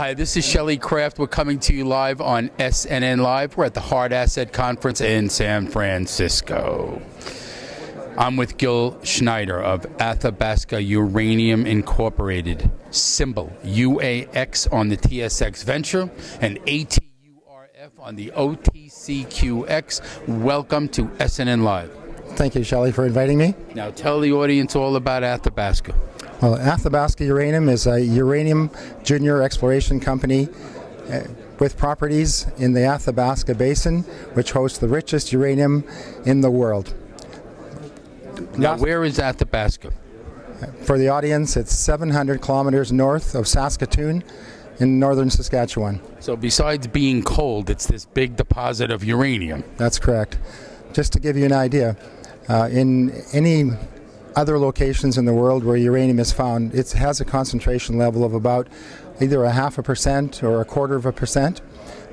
Hi, this is Shelley Kraft. We're coming to you live on SNNLive. We're at the Hard Asset Conference in San Francisco. I'm with Gil Schneider of Athabasca Uranium Incorporated, symbol UAX on the TSX Venture and ATURF on the OTCQX. Welcome to SNNLive. Thank you, Shelley, for inviting me. Now tell the audience all about Athabasca. Well, Athabasca Uranium is a uranium junior exploration company with properties in the Athabasca Basin, which hosts the richest uranium in the world. Now, where is Athabasca? For the audience, it's 700 kilometers north of Saskatoon in northern Saskatchewan. So besides being cold, it's this big deposit of uranium. That's correct. Just to give you an idea, in any other locations in the world where uranium is found, it has a concentration level of about either 0.5% or 1/4%.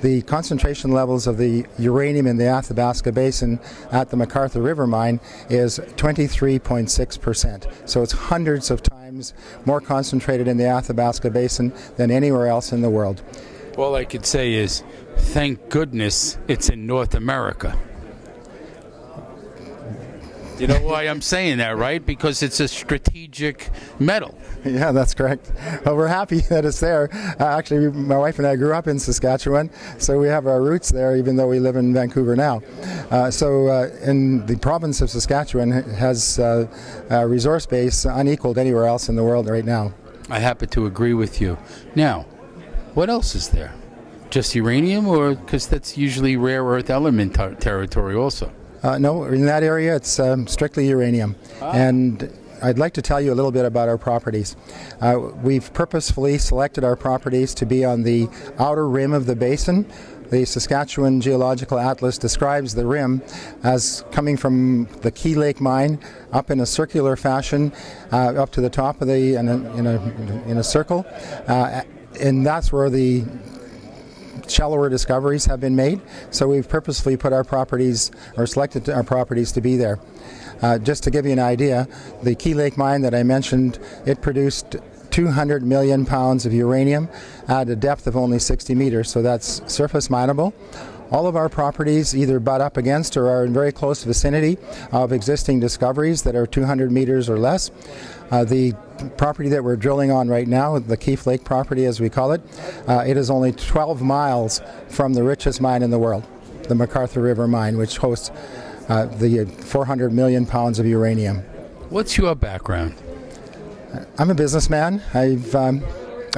The concentration levels of the uranium in the Athabasca Basin at the McArthur River mine is 23.6%. So it's hundreds of times more concentrated in the Athabasca Basin than anywhere else in the world. All I could say is, thank goodness it's in North America. You know why I'm saying that, right? Because it's a strategic metal. Yeah, that's correct. Well, we're happy that it's there. Actually, my wife and I grew up in Saskatchewan, so we have our roots there, even though we live in Vancouver now. In the province of Saskatchewan has a resource base unequaled anywhere else in the world right now. I happen to agree with you. Now, what else is there? Just uranium, or because that's usually rare earth element territory also? No, in that area it's strictly uranium. And I'd like to tell you a little bit about our properties. We've purposefully selected our properties to be on the outer rim of the basin. The Saskatchewan Geological Atlas describes the rim as coming from the Key Lake mine up in a circular fashion up to the top of the in a circle, and that's where the shallower discoveries have been made. So we've purposefully put our properties, or selected our properties to be there. Just to give you an idea, the Key Lake mine that I mentioned, it produced 200 million pounds of uranium at a depth of only 60 meters, so that's surface mineable. All of our properties either butt up against or are in very close vicinity of existing discoveries that are 200 meters or less. The property that we're drilling on right now, the Keefe Lake property as we call it, it is only 12 miles from the richest mine in the world, the McArthur River mine, which hosts the 400 million pounds of uranium. What's your background? I'm a businessman. I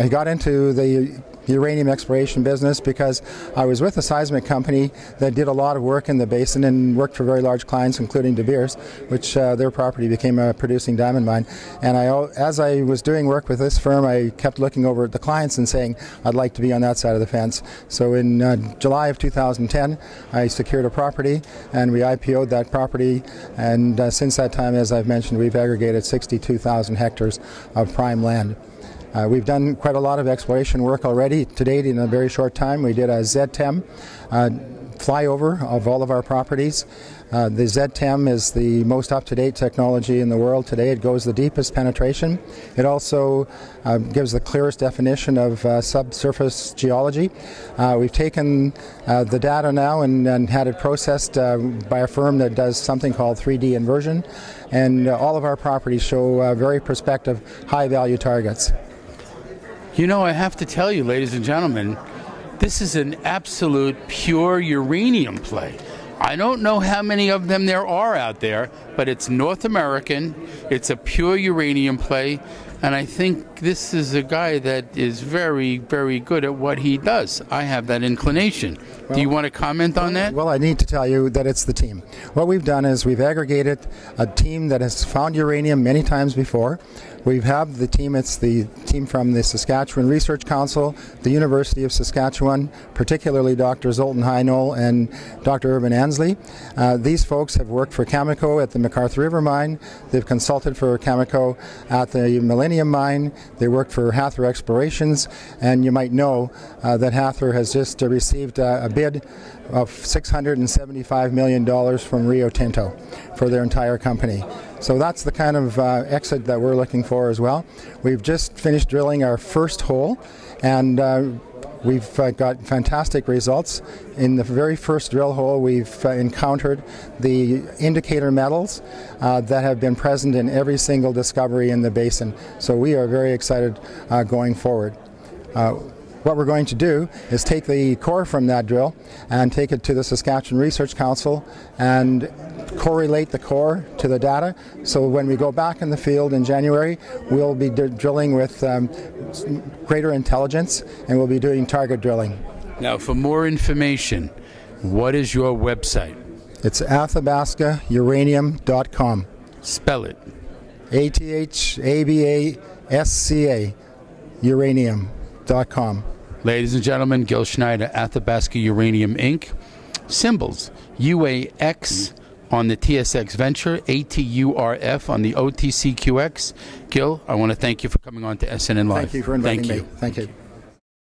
got into the uranium exploration business because I was with a seismic company that did a lot of work in the basin and worked for very large clients, including De Beers, which their property became a producing diamond mine. And as I was doing work with this firm, I kept looking over at the clients and saying, I'd like to be on that side of the fence. So in July of 2010, I secured a property and we IPO'd that property. And since that time, as I've mentioned, we've aggregated 62,000 hectares of prime land. We've done quite a lot of exploration work already to date in a very short time. We did a ZTEM flyover of all of our properties. The ZTEM is the most up-to-date technology in the world today. It goes the deepest penetration. It also gives the clearest definition of subsurface geology. We've taken the data now and had it processed by a firm that does something called 3D inversion, and all of our properties show very prospective high-value targets. You know, I have to tell you, ladies and gentlemen, this is an absolute pure uranium play. I don't know how many of them there are out there, but it's North American, it's a pure uranium play, and I think this is a guy that is very, very good at what he does. I have that inclination. Well, do you want to comment on that? Well, I need to tell you that it's the team. What we've done is we've aggregated a team that has found uranium many times before. We have the team, it's the team from the Saskatchewan Research Council, the University of Saskatchewan, particularly Dr. Zoltan Heinold and Dr. Urban Ansley. These folks have worked for Cameco at the McArthur River mine. They've consulted for Cameco at the Millennium Selenium mine. They worked for Hathor Explorations, and you might know that Hathor has just received a bid of $675 million from Rio Tinto for their entire company. So that's the kind of exit that we're looking for as well. We've just finished drilling our first hole, and we've got fantastic results. In the very first drill hole, we've encountered the indicator metals that have been present in every single discovery in the basin. So we are very excited going forward. What we're going to do is take the core from that drill and take it to the Saskatchewan Research Council and correlate the core to the data. So when we go back in the field in January, we'll be drilling with greater intelligence, and we'll be doing target drilling. Now, for more information, what is your website? It's athabascauranium.com. Spell it. ATHABASCA uranium.com. Ladies and gentlemen, Gil Schneider, Athabasca Uranium Inc. Symbols, UAX on the TSX Venture, ATURF on the OTCQX. Gil, I want to thank you for coming on to SNNLive. Thank you for inviting me. Thank you.